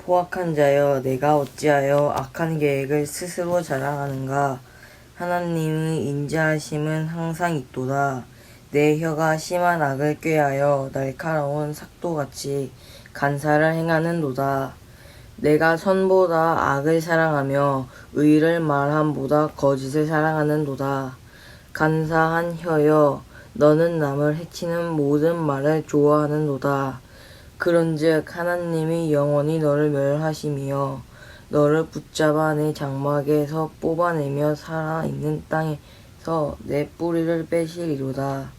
포악한 자여, 내가 어찌하여 악한 계획을 스스로 자랑하는가? 하나님의 인자하심은 항상 있도다. 내 혀가 심한 악을 꾀하여 날카로운 삭도같이 간사를 행하는도다. 내가 선보다 악을 사랑하며 의를 말함보다 거짓을 사랑하는도다. 간사한 혀여, 너는 남을 해치는 모든 말을 좋아하는도다. 그런즉 하나님이 영원히 너를 멸하심이여 너를 붙잡아 내 장막에서 뽑아내며 살아있는 땅에서 내 뿌리를 빼시리로다.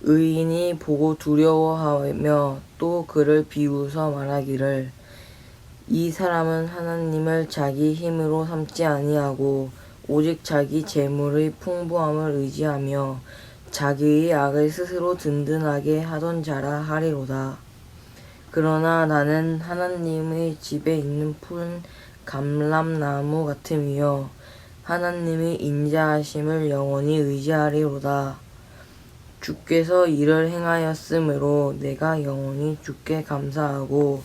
의인이 보고 두려워하며 또 그를 비웃어 말하기를 이 사람은 하나님을 자기 힘으로 삼지 아니하고 오직 자기 재물의 풍부함을 의지하며 자기의 악을 스스로 든든하게 하던 자라 하리로다. 그러나 나는 하나님의 집에 있는 푸른 감람나무 같음이요 하나님의 인자하심을 영원히 의지하리로다. 주께서 이를 행하였으므로 내가 영원히 주께 감사하고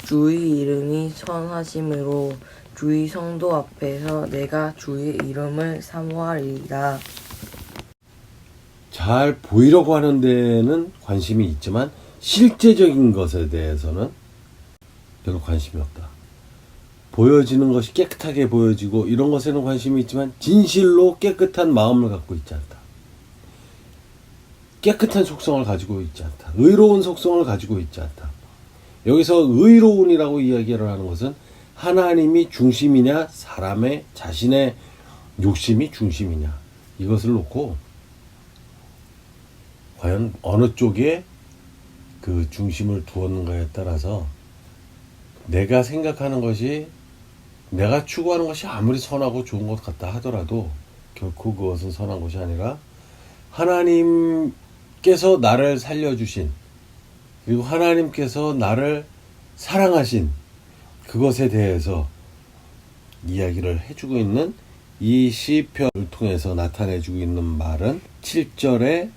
주의 이름이 선하심으로 주의 성도 앞에서 내가 주의 이름을 사모하리이다. 잘 보이려고 하는 데는 관심이 있지만 실제적인 것에 대해서는 별로 관심이 없다. 보여지는 것이 깨끗하게 보여지고 이런 것에는 관심이 있지만 진실로 깨끗한 마음을 갖고 있지 않다. 깨끗한 속성을 가지고 있지 않다. 의로운 속성을 가지고 있지 않다. 여기서 의로운이라고 이야기를 하는 것은 하나님이 중심이냐 사람의 자신의 욕심이 중심이냐 이것을 놓고 과연 어느 쪽에 그 중심을 두었는가에 따라서 내가 생각하는 것이 내가 추구하는 것이 아무리 선하고 좋은 것 같다 하더라도 결코 그것은 선한 것이 아니라 하나님께서 나를 살려주신 그리고 하나님께서 나를 사랑하신 그것에 대해서 이야기를 해주고 있는 이 시편을 통해서 나타내주고 있는 말은 7절에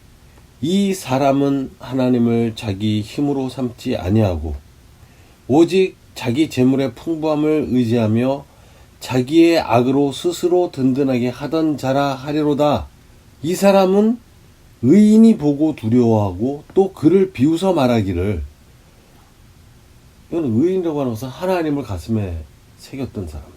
이 사람은 하나님을 자기 힘으로 삼지 아니하고 오직 자기 재물의 풍부함을 의지하며 자기의 악으로 스스로 든든하게 하던 자라 하리로다. 이 사람은 의인이 보고 두려워하고 또 그를 비웃어 말하기를 이건 의인이라고 하는 것은 하나님을 가슴에 새겼던 사람들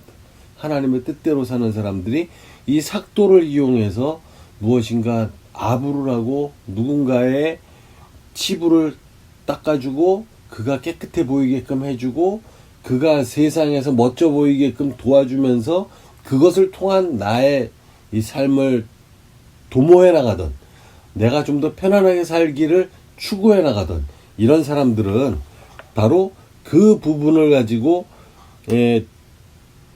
하나님의 뜻대로 사는 사람들이 이 삭도를 이용해서 무엇인가 아부를 하고 누군가의 치부를 닦아주고 그가 깨끗해 보이게끔 해주고 그가 세상에서 멋져 보이게끔 도와주면서 그것을 통한 나의 이 삶을 도모해 나가던 내가 좀 더 편안하게 살기를 추구해 나가던 이런 사람들은 바로 그 부분을 가지고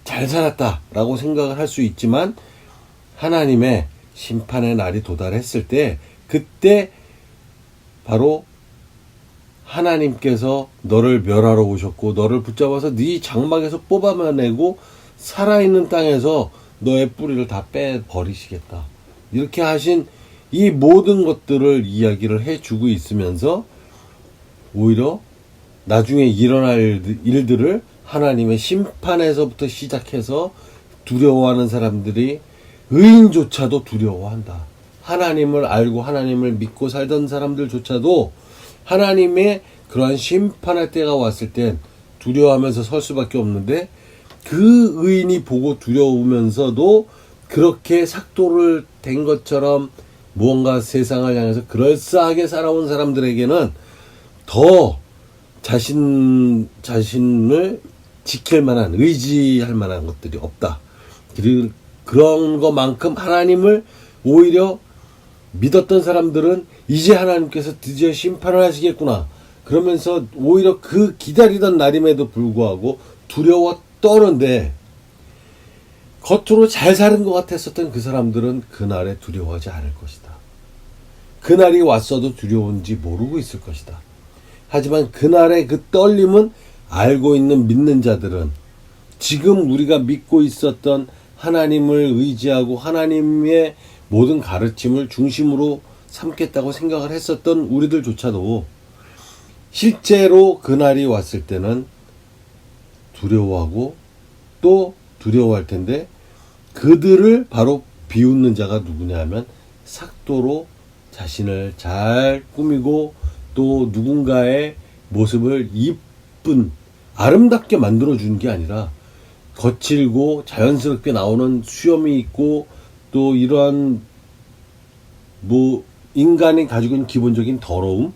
잘 살았다라고 생각을 할 수 있지만 하나님의 심판의 날이 도달했을 때 그때 바로 하나님께서 너를 멸하러 오셨고 너를 붙잡아서 네 장막에서 뽑아내고 살아있는 땅에서 너의 뿌리를 다 빼버리시겠다. 이렇게 하신 이 모든 것들을 이야기를 해주고 있으면서 오히려 나중에 일어날 일들을 하나님의 심판에서부터 시작해서 두려워하는 사람들이 의인조차도 두려워한다. 하나님을 알고 하나님을 믿고 살던 사람들조차도 하나님의 그러한 심판의 때가 왔을 땐 두려워하면서 설 수밖에 없는데 그 의인이 보고 두려우면서도 그렇게 삭도를 댄 것처럼 무언가 세상을 향해서 그럴싸하게 살아온 사람들에게는 더 자신을 지킬 만한 의지할 만한 것들이 없다. 그리고 그런 것만큼 하나님을 오히려 믿었던 사람들은 이제 하나님께서 드디어 심판을 하시겠구나 그러면서 오히려 그 기다리던 날임에도 불구하고 두려워 떠는데 겉으로 잘 사는 것 같았었던 그 사람들은 그날에 두려워하지 않을 것이다. 그날이 왔어도 두려운지 모르고 있을 것이다. 하지만 그날의 그 떨림은 알고 있는 믿는 자들은 지금 우리가 믿고 있었던 하나님을 의지하고 하나님의 모든 가르침을 중심으로 삼겠다고 생각을 했었던 우리들조차도 실제로 그날이 왔을 때는 두려워하고 또 두려워할 텐데, 그들을 바로 비웃는 자가 누구냐 하면 삭도로 자신을 잘 꾸미고 또 누군가의 모습을 이쁜 아름답게 만들어 주는 게 아니라 거칠고 자연스럽게 나오는 수염이 있고 또 이러한 인간이 가지고 있는 기본적인 더러움,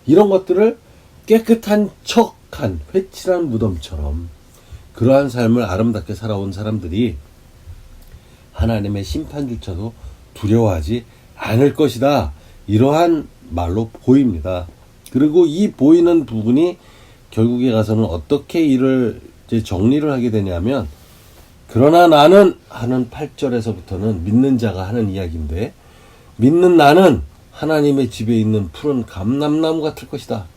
이런 것들을 깨끗한 척한 회칠한 무덤처럼 그러한 삶을 아름답게 살아온 사람들이 하나님의 심판조차도 두려워하지 않을 것이다, 이러한 말로 보입니다. 그리고 이 보이는 부분이 결국에 가서는 어떻게 이를 이제 정리를 하게 되냐면, 그러나 나는 하는 8절에서부터는 믿는 자가 하는 이야기인데, 믿는 나는 하나님의 집에 있는 푸른 감람나무 같을 것이다.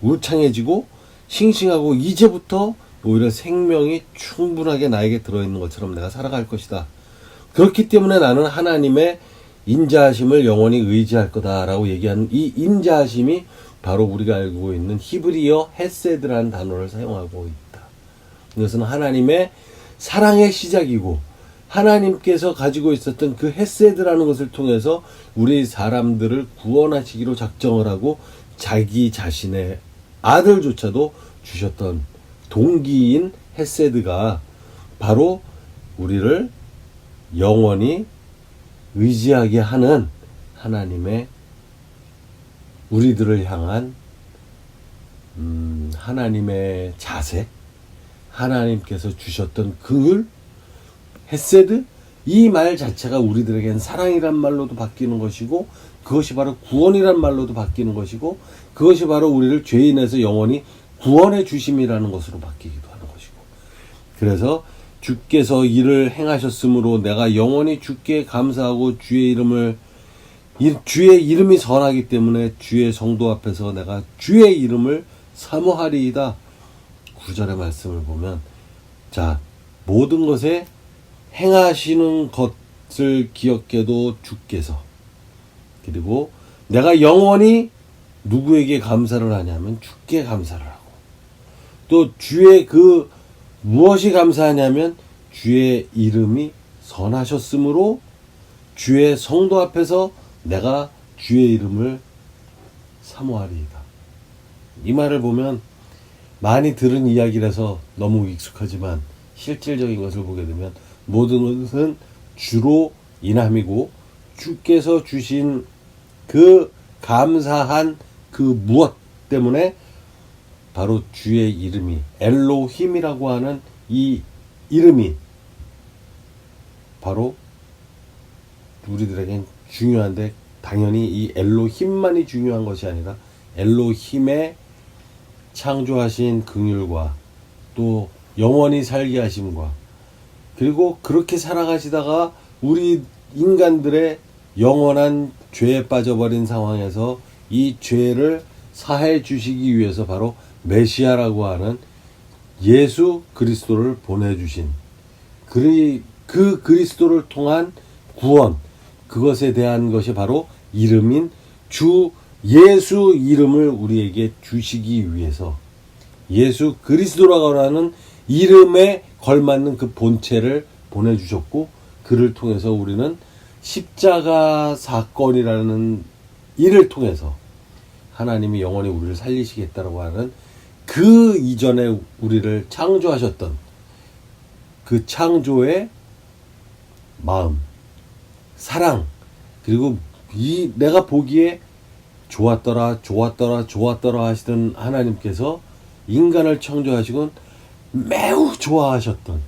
울창해지고 싱싱하고 이제부터 오히려 생명이 충분하게 나에게 들어있는 것처럼 내가 살아갈 것이다. 그렇기 때문에 나는 하나님의 인자하심을 영원히 의지할 거다라고 얘기하는 이 인자하심이 바로 우리가 알고 있는 히브리어 헤세드라는 단어를 사용하고 있다. 이것은 하나님의 사랑의 시작이고 하나님께서 가지고 있었던 그 헤세드라는 것을 통해서 우리 사람들을 구원하시기로 작정을 하고 자기 자신의 아들조차도 주셨던 동기인 헤세드가 바로 우리를 영원히 의지하게 하는 하나님의 우리들을 향한 하나님의 자세, 하나님께서 주셨던 긍휼, 헤세드, 이 말 자체가 우리들에겐 사랑이란 말로도 바뀌는 것이고, 그것이 바로 구원이란 말로도 바뀌는 것이고, 그것이 바로 우리를 죄인에서 영원히 구원해 주심이라는 것으로 바뀌기도 하는 것이고, 그래서 주께서 이를 행하셨으므로 내가 영원히 주께 감사하고 주의 이름이 선하기 때문에 주의 성도 앞에서 내가 주의 이름을 사모하리이다. 9절의 말씀을 보면, 자, 모든 것에 행하시는 것을 기억해도 주께서, 그리고 내가 영원히 누구에게 감사를 하냐면 주께 감사를 하고, 또 주의 무엇이 감사하냐면 주의 이름이 선하셨으므로 주의 성도 앞에서 내가 주의 이름을 사모하리이다. 이 말을 보면 많이 들은 이야기라서 너무 익숙하지만 실질적인 것을 보게 되면 모든 것은 주로 인함이고, 주께서 주신 그 감사한 그 무엇 때문에 바로 주의 이름이 엘로힘이라고 하는 이 이름이 바로 우리들에겐 중요한데, 당연히 이 엘로힘만이 중요한 것이 아니라 엘로힘의 창조하신 긍휼과 또 영원히 살게 하심과, 그리고 그렇게 살아가시다가 우리 인간들의 영원한 죄에 빠져버린 상황에서 이 죄를 사해 주시기 위해서 바로 메시아라고 하는 예수 그리스도를 보내주신 그 그리스도를 통한 구원, 그것에 대한 것이 바로 이름인 주 예수 이름을 우리에게 주시기 위해서 예수 그리스도라고 하는 이름에 걸맞는 그 본체를 보내주셨고, 그를 통해서 우리는 십자가 사건이라는 일을 통해서 하나님이 영원히 우리를 살리시겠다라고 하는 그 이전에 우리를 창조하셨던 그 창조의 마음, 사랑, 그리고 내가 보기에 좋았더라 하시던 하나님께서 인간을 창조하시곤 매우 좋아하셨던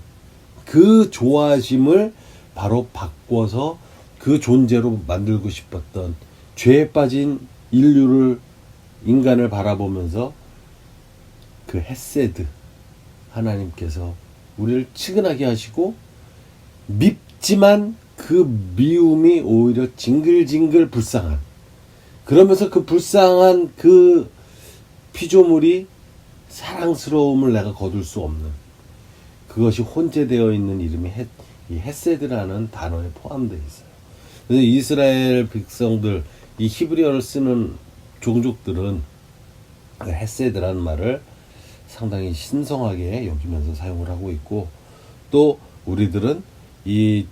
그 좋아하심을 바로 바꿔서 그 존재로 만들고 싶었던 죄에 빠진 인간을 바라보면서 그 헤세드, 하나님께서 우리를 측은하게 하시고, 밉지만 그 미움이 오히려 징글징글 불쌍한, 그러면서 그 불쌍한 그 피조물이 사랑스러움을 내가 거둘 수 없는, 그것이 혼재되어 있는 이름이 이 헤세드라는 단어에 포함되어 있어요. 그래서 이스라엘 백성들, 이 히브리어를 쓰는 종족들은 헤세드라는 말을 상당히 신성하게 여기면서 사용을 하고 있고, 또 우리들은 이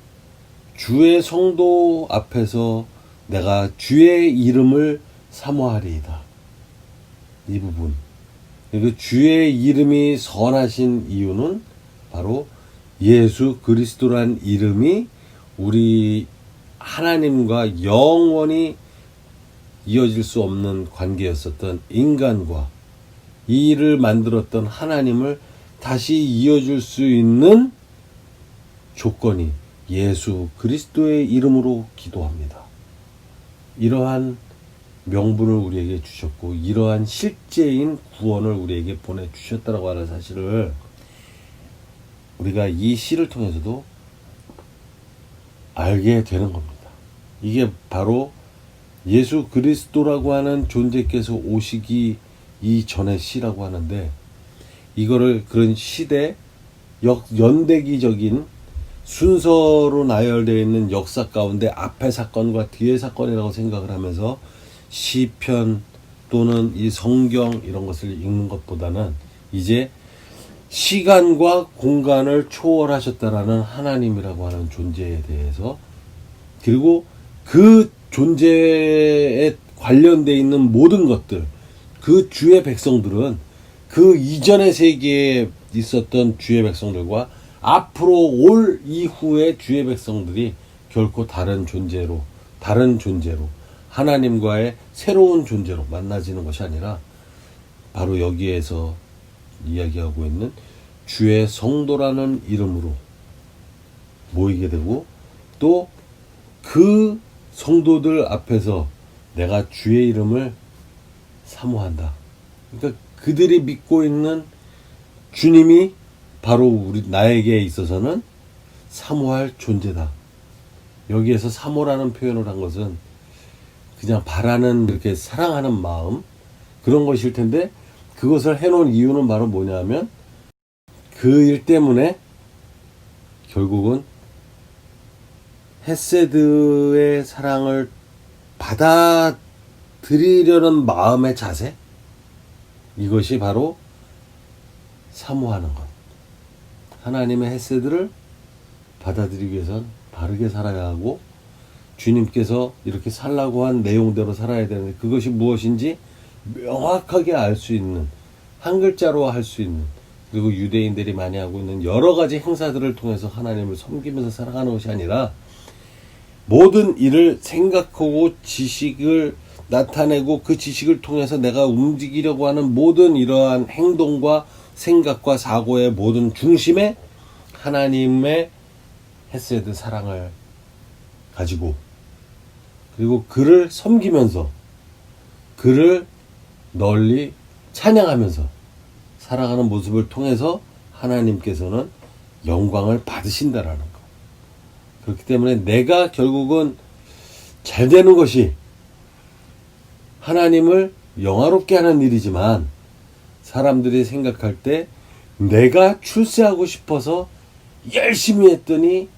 주의 성도 앞에서 내가 주의 이름을 사모하리이다. 이 부분. 그리고 주의 이름이 선하신 이유는 바로 예수 그리스도란 이름이 우리 하나님과 영원히 이어질 수 없는 관계였었던 인간과 이 일을 만들었던 하나님을 다시 이어줄 수 있는 조건이 예수 그리스도의 이름으로 기도합니다. 이러한 명분을 우리에게 주셨고 이러한 실제인 구원을 우리에게 보내주셨다고 하는 사실을 우리가 이 시를 통해서도 알게 되는 겁니다. 이게 바로 예수 그리스도라고 하는 존재께서 오시기 이전의 시라고 하는데, 이거를 그런 시대 연대기적인 순서로 나열되어 있는 역사 가운데 앞의 사건과 뒤의 사건이라고 생각을 하면서 시편 또는 이 성경 이런 것을 읽는 것보다는 이제 시간과 공간을 초월하셨다라는 하나님이라고 하는 존재에 대해서, 그리고 그 존재에 관련되어 있는 모든 것들, 그 주의 백성들은 그 이전의 세계에 있었던 주의 백성들과 앞으로 올 이후의 주의 백성들이 결코 다른 존재로 하나님과의 새로운 존재로 만나지는 것이 아니라 바로 여기에서 이야기하고 있는 주의 성도라는 이름으로 모이게 되고, 또 그 성도들 앞에서 내가 주의 이름을 사모한다. 그러니까 그들이 믿고 있는 주님이 바로 나에게 있어서는 사모할 존재다. 여기에서 사모라는 표현을 한 것은 그냥 바라는, 이렇게 사랑하는 마음, 그런 것일 텐데, 그것을 해놓은 이유는 바로 뭐냐면 그 일 때문에 결국은 헤세드의 사랑을 받아들이려는 마음의 자세, 이것이 바로 사모하는 것. 하나님의 헤세드를 받아들이기 위해선 바르게 살아야 하고, 주님께서 이렇게 살라고 한 내용대로 살아야 되는데, 그것이 무엇인지 명확하게 알 수 있는, 한 글자로 할 수 있는, 그리고 유대인들이 많이 하고 있는 여러 가지 행사들을 통해서 하나님을 섬기면서 살아가는 것이 아니라, 모든 일을 생각하고 지식을 나타내고 그 지식을 통해서 내가 움직이려고 하는 모든 이러한 행동과 생각과 사고의 모든 중심에 하나님의 헤세드 사랑을 가지고, 그리고 그를 섬기면서 그를 널리 찬양하면서 살아가는 모습을 통해서 하나님께서는 영광을 받으신다라는 것. 그렇기 때문에 내가 결국은 잘 되는 것이 하나님을 영화롭게 하는 일이지만, 사람들이 생각할 때 내가 출세하고 싶어서 열심히 했더니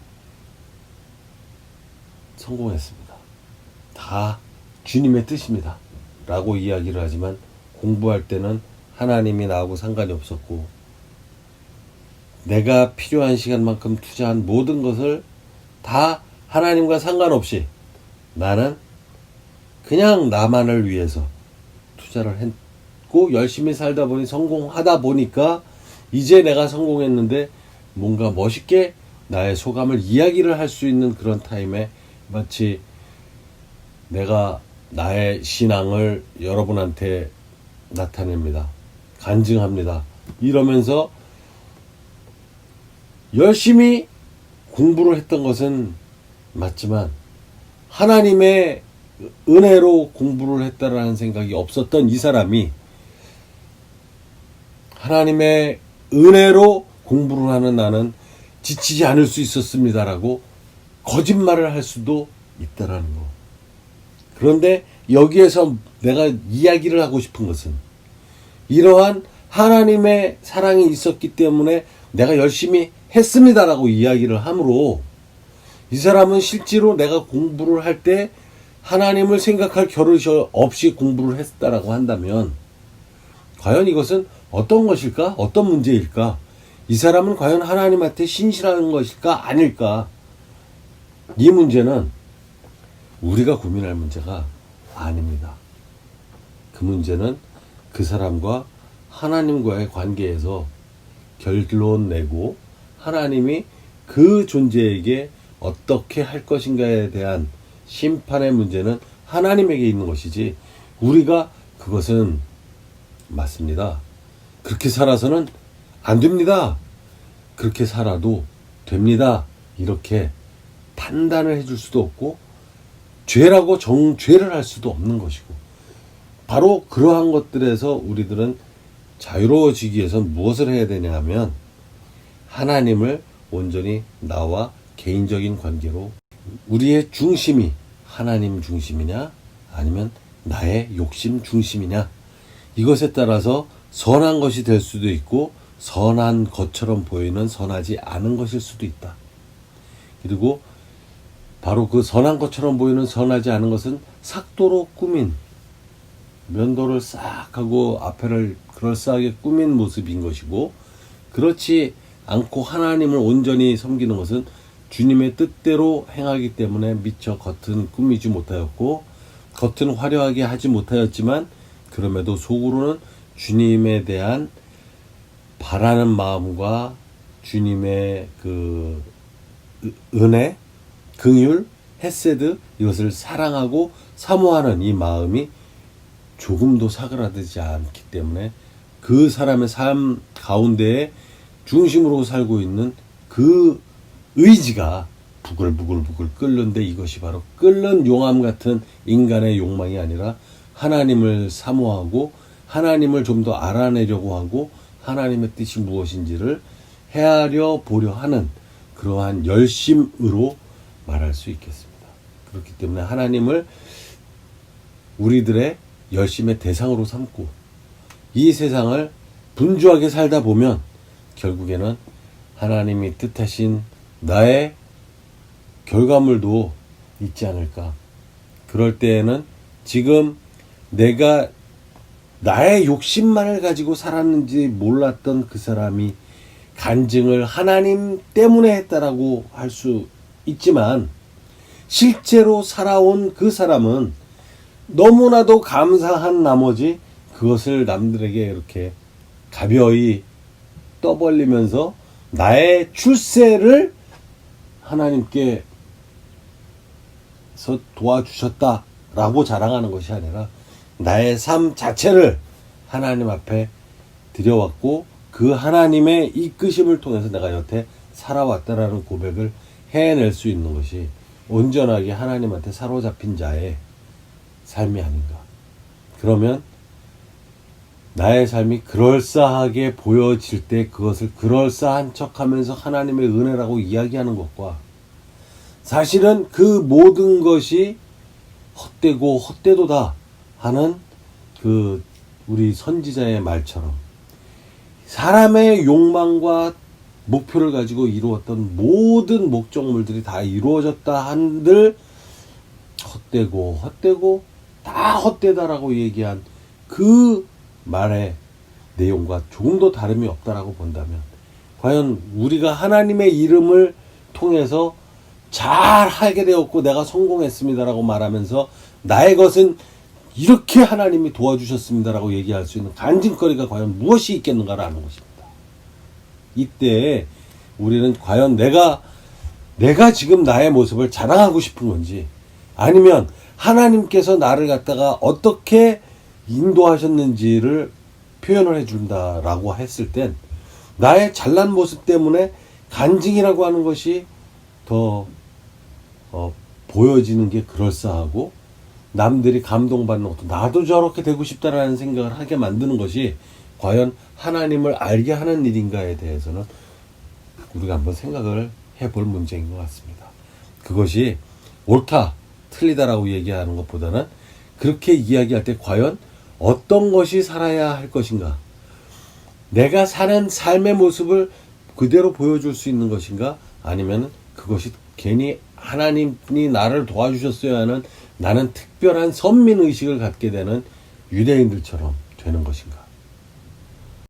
성공했습니다. 다 주님의 뜻입니다. 라고 이야기를 하지만, 공부할 때는 하나님이 나하고 상관이 없었고, 내가 필요한 시간만큼 투자한 모든 것을 다 하나님과 상관없이 나는 그냥 나만을 위해서 투자를 했고, 열심히 살다 보니 성공하다 보니까 이제 내가 성공했는데 뭔가 멋있게 나의 소감을 이야기를 할 수 있는 그런 타임에 마치 내가 나의 신앙을 여러분한테 나타냅니다. 간증합니다. 이러면서 열심히 공부를 했던 것은 맞지만 하나님의 은혜로 공부를 했다라는 생각이 없었던 이 사람이 하나님의 은혜로 공부를 하는 나는 지치지 않을 수 있었습니다라고 거짓말을 할 수도 있다라는 거. 그런데 여기에서 내가 이야기를 하고 싶은 것은, 이러한 하나님의 사랑이 있었기 때문에 내가 열심히 했습니다라고 이야기를 함으로, 이 사람은 실제로 내가 공부를 할 때 하나님을 생각할 겨를이 없이 공부를 했다라고 한다면, 과연 이것은 어떤 것일까? 어떤 문제일까? 이 사람은 과연 하나님한테 신실한 것일까? 아닐까? 이 문제는 우리가 고민할 문제가 아닙니다. 그 문제는 그 사람과 하나님과의 관계에서 결론 내고 하나님이 그 존재에게 어떻게 할 것인가에 대한 심판의 문제는 하나님에게 있는 것이지 우리가 그것은 맞습니다. 그렇게 살아서는 안 됩니다. 그렇게 살아도 됩니다. 이렇게 판단을 해줄 수도 없고 죄라고 정죄를 할 수도 없는 것이고 바로 그러한 것들에서 우리들은 자유로워지기 위해서 무엇을 해야 되냐 하면 하나님을 온전히 나와 개인적인 관계로 우리의 중심이 하나님 중심이냐 아니면 나의 욕심 중심이냐 이것에 따라서 선한 것이 될 수도 있고 선한 것처럼 보이는 선하지 않은 것일 수도 있다. 그리고 바로 그 선한 것처럼 보이는 선하지 않은 것은 삭도로 꾸민 면도를 싹 하고 앞에를 그럴싸하게 꾸민 모습인 것이고 그렇지 않고 하나님을 온전히 섬기는 것은 주님의 뜻대로 행하기 때문에 미처 겉은 꾸미지 못하였고 겉은 화려하게 하지 못하였지만 그럼에도 속으로는 주님에 대한 바라는 마음과 주님의 그 은혜, 긍휼, 헤세드 이것을 사랑하고 사모하는 이 마음이 조금도 사그라들지 않기 때문에 그 사람의 삶 가운데에 중심으로 살고 있는 그 의지가 부글부글 끓는데 이것이 바로 끓는 용암 같은 인간의 욕망이 아니라 하나님을 사모하고 하나님을 좀 더 알아내려고 하고 하나님의 뜻이 무엇인지를 헤아려 보려 하는 그러한 열심으로 말할 수 있겠습니다. 그렇기 때문에 하나님을 우리들의 열심의 대상으로 삼고 이 세상을 분주하게 살다 보면 결국에는 하나님이 뜻하신 나의 결과물도 있지 않을까. 그럴 때에는 지금 내가 나의 욕심만을 가지고 살았는지 몰랐던 그 사람이 간증을 하나님 때문에 했다라고 할 수 있지만 실제로 살아온 그 사람은 너무나도 감사한 나머지 그것을 남들에게 이렇게 가벼이 떠벌리면서 나의 출세를 하나님께서 도와주셨다라고 자랑하는 것이 아니라 나의 삶 자체를 하나님 앞에 드려왔고 그 하나님의 이끄심을 통해서 내가 여태 살아왔다라는 고백을 해낼 수 있는 것이 온전하게 하나님한테 사로잡힌 자의 삶이 아닌가. 그러면 나의 삶이 그럴싸하게 보여질 때 그것을 그럴싸한 척하면서 하나님의 은혜라고 이야기하는 것과 사실은 그 모든 것이 헛되고 헛되도다 하는 그 우리 선지자의 말처럼 사람의 욕망과 목표를 가지고 이루었던 모든 목적물들이 다 이루어졌다 한들 헛되고 다 헛되다라고 얘기한 그 말의 내용과 조금도 다름이 없다라고 본다면 과연 우리가 하나님의 이름을 통해서 잘 하게 되었고 내가 성공했습니다라고 말하면서 나의 것은 이렇게 하나님이 도와주셨습니다라고 얘기할 수 있는 간증거리가 과연 무엇이 있겠는가라는 것입니다. 이때 우리는 과연 내가 지금 나의 모습을 자랑하고 싶은 건지 아니면 하나님께서 나를 갖다가 어떻게 인도하셨는지를 표현을 해준다라고 했을 땐 나의 잘난 모습 때문에 간증이라고 하는 것이 더 보여지는 게 그럴싸하고 남들이 감동받는 것도 나도 저렇게 되고 싶다라는 생각을 하게 만드는 것이 과연 하나님을 알게 하는 일인가에 대해서는 우리가 한번 생각을 해볼 문제인 것 같습니다. 그것이 옳다, 틀리다라고 얘기하는 것보다는 그렇게 이야기할 때 과연 어떤 것이 살아야 할 것인가? 내가 사는 삶의 모습을 그대로 보여줄 수 있는 것인가? 아니면 그것이 괜히 하나님이 나를 도와주셨어야 하는 나는 특별한 선민의식을 갖게 되는 유대인들처럼 되는 것인가?